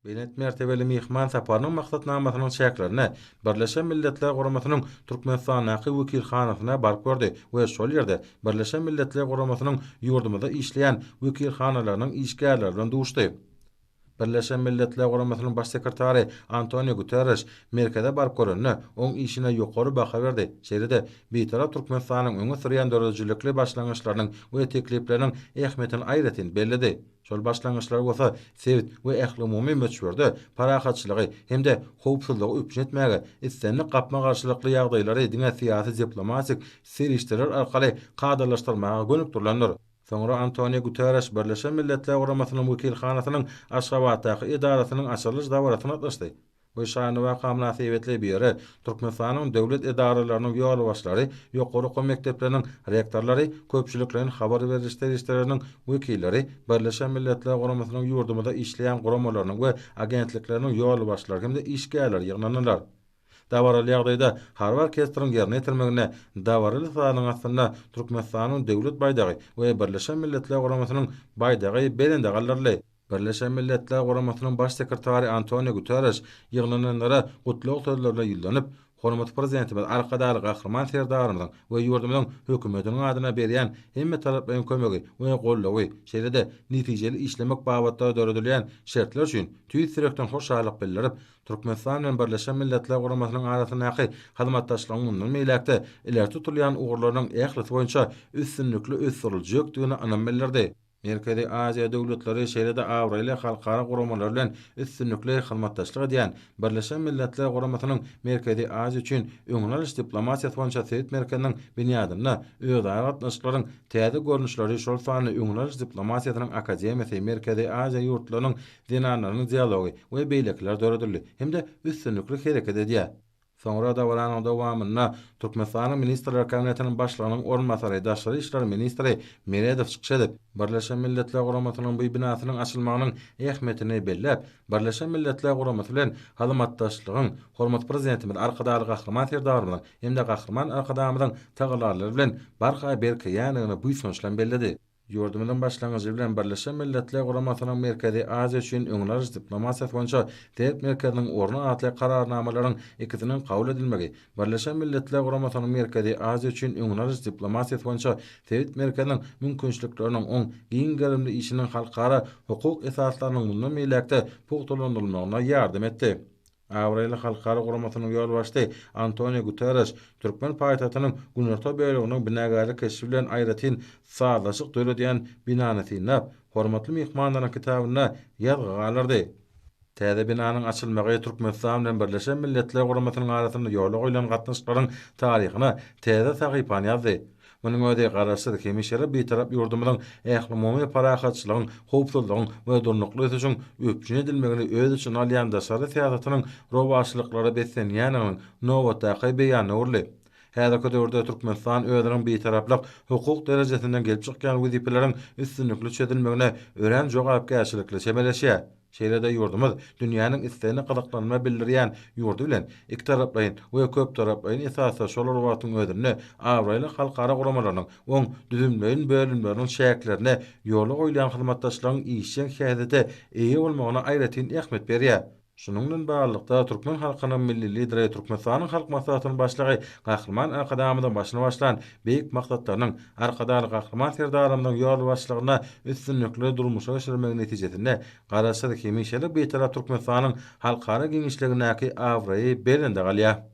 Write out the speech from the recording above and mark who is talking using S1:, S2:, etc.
S1: Benet mertebeli mihman saparının maksatnamasynyň şäklerini Birleşen Milletler Guramasynyň Türkmenistanaky wekilhanasyna barp gördi we şol ýerde Birleşen Milletler Guramasynyň ýurdumyzda işleýän wekilhanalarynyň işgärleri bilen duşdy. Birleşen Milletler Guramasynyň baş sekretary Antonio Guterres Merkede barp görende oň işine ýokary baha berdi. Şeýle-de beýtarap Türkmenistanyň öňe sürýän döredijlikli başlangyçlarynyň we teklipleriniň ähmiýetini aýratyn bellidi. Şol başlangyçlar bolsa sewit we ähli umumy möçberde parahatçylygy hemde howpsuzlygy üpjün etmäge, islenli gapma garşylykly ýagdaýlary diňe syýasy diplomatik serişdirer arkaly kadrlaşdyrmaga gönükdirlenler. Soňra Antonio Guterres Birleşen Milletler Guramasynyň wekilhanasynyň Aşgabatdaky idarasynyň açylyş dawratyna gatnaşdy. Bu şany waka münasibetli biri Türkmenistanyň döwlet idaralarynyň ýol başlary, ýokary okul mekdepleriniň rektorlary, köpçüliklerin habar berişleriniň wekilleri, Birleşen Milletler Guramasynyň ýurdumyzda işleýän guramalarynyň we agentlikleriniň ýol başlary hemde işgärleri ýygnananlar. Dawaraly ýagdaýda Harvard orkestriniň ýerine ýetirmegine dawaraly sanyň aslynda Türkmenistanyň döwlet baýdagy we Birleşen Milletler Guramasynyň baýdagy belinde gallarly. Birleşen Milletler Guramasynyň baş sekretary Antonio Guterres ýygnananlara gutluk sözlerle ýyllanyp, hormat prezidentimiz arkadaly gahrman serdarymyzyň we ýurdumyzyň hökümetiniň adyna berýän hemme talaplaryň kömegi we gollagy, şeýle-de netijeli işlemek babatda döredilýän şertler üçin tüýt sürekden hoşalyk bildirip, Türkmenistan bilen Birleşen Milletler Guramasynyň arasyndaky hyzmatdaşlygyň mundan meýlekde ileri tutulýan ugurlarynyň ählisi boýunça üstünlikli ösdürilýekdigini anam bildirdi. Merkezi Aziýa döwletleri şeýle-de Awralia halkara guramalar bilen üstünlikli hyzmatdaşlyk edýän Birleşen Milletler Guramasynyň Merkezi Aziýa üçin öňüňiş diplomatiýa boýunça Sewit merkeziniň binýadyna özara gatnaşyklaryň täze görnüşleri şol sany öňüňiş diplomatiýasynyň akademiýasy Merkezi Aziýa ýurtlarynyň dinanlarynyň dialogy we beýlekler döredildi hemde üstünlikli hereket edýär. Soňra da baranyň dowamyna Türkmenistanyň Ministrler Kabinetiniň başlygynyň ornmasary, daşary işler ministri Meredov çykşady. Birleşen Milletler Guramasynyň bu binasynyň açylmagynyň ähmiýetini belläp, Birleşen Milletler Guramasyny bilen hyzmatdaşlygyň hormat prezidentimiz arkadaly gahrman serdarymyň hemde gahrman arkadamyň tagalary bilen barha berkeýäniňi bu soňçlan bellidi. Ýurdumyň başlangyjy bilen Birleşen Milletler Guramasynyň Merkezi Aziýa üçin öňüňiş diplomatiýa boýunça Sewit merkeziniň orny atly kararnamalaryň ikisiniň kabul edilmegi, Birleşen Milletler Guramasynyň Merkezi Aziýa üçin öňüňiş diplomatiýa boýunça Sewit merkeziniň mümkinçilikleriniň oň giň gerimli işiniň halkara hukuk esaslarynyň mundan meýlekde pugtulanylygyna ýardym etdi. Awralia halkara guramasynyň ýol başçy Antonio Guterres Türkmen paýtatynyň Günerta böleginiň binagary keşif bilen aýratyn sağlaşyk döredýän binany synap, hormatly mehmanlaryň kitabyna ýazgy galardy. Täze binanyň açylmagy Türkmenistan bilen Birleşen Milletler Guramasynyň arasynda ýola goýulan gatnaşyklaryň taryhyna täze sahypany ýazdy. Munyň öde garaşsyz kemişere beýtarap ýurdumyň ähli umumy parahatçylygyň, howpsuzlygyň we durnukly üçin öpjün edilmegini öz üçin alýan daşary syýasatynyň rowaçlyklary beslenýäniň nowatdaky beýany urly. Häzirki döwürde Türkmenistan özüniň beýtaraplyk hukuk derejesinden gelip çykýan wezipeleriň üstünlikli çözülmegine ören jogapkärçilikli çemeleşýär. Şeýle-de ýurdumyz dünýäniň islegini gyzyklanma bildirýän ýurdu bilen iki taraplaryň we köp taraplaryň esasy şol watyň ödünni Awralia halkara guramalarynyň oň düzümleýin bölümleriniň şäklerini ýola goýulan hyzmatdaşlygyň işçiň häzete eýe bolmagyna aýratyn ähmiýet berýär. Şunun bilen baglanykda Türkmen halkynyň milli lideri Türkmenistanyň halk maslahatynyň başlygy gahrman arkadamydan başlyna başlan beýik maksatlarynyň arkadaly gahrman serdarymyň ýol başlygyna üstünlikli durmuşa geçirmegi netijesinde garaşsyz kemişeli beýtarap Türkmenistanyň halkara giňişligindäki Awralia belinde galýar.